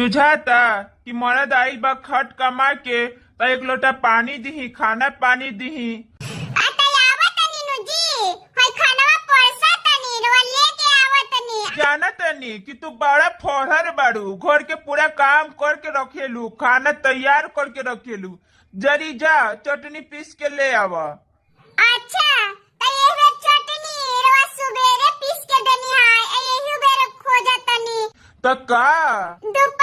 बुझाता कि मरद आइल बा खट कमा के तो एक लोटा पानी दीही, खाना पानी दीही। जाना तनी कि तू बड़ा फौहर बाड़ू, घर के पूरा काम करके रखेलू, खाना तैयार करके रखेलू। जरी जा चटनी पीस के ले आवा। अच्छा तो ये चटनी रवा सुबेरे पीस के देनी है, यही बेर खो जातनी तो का दोपहर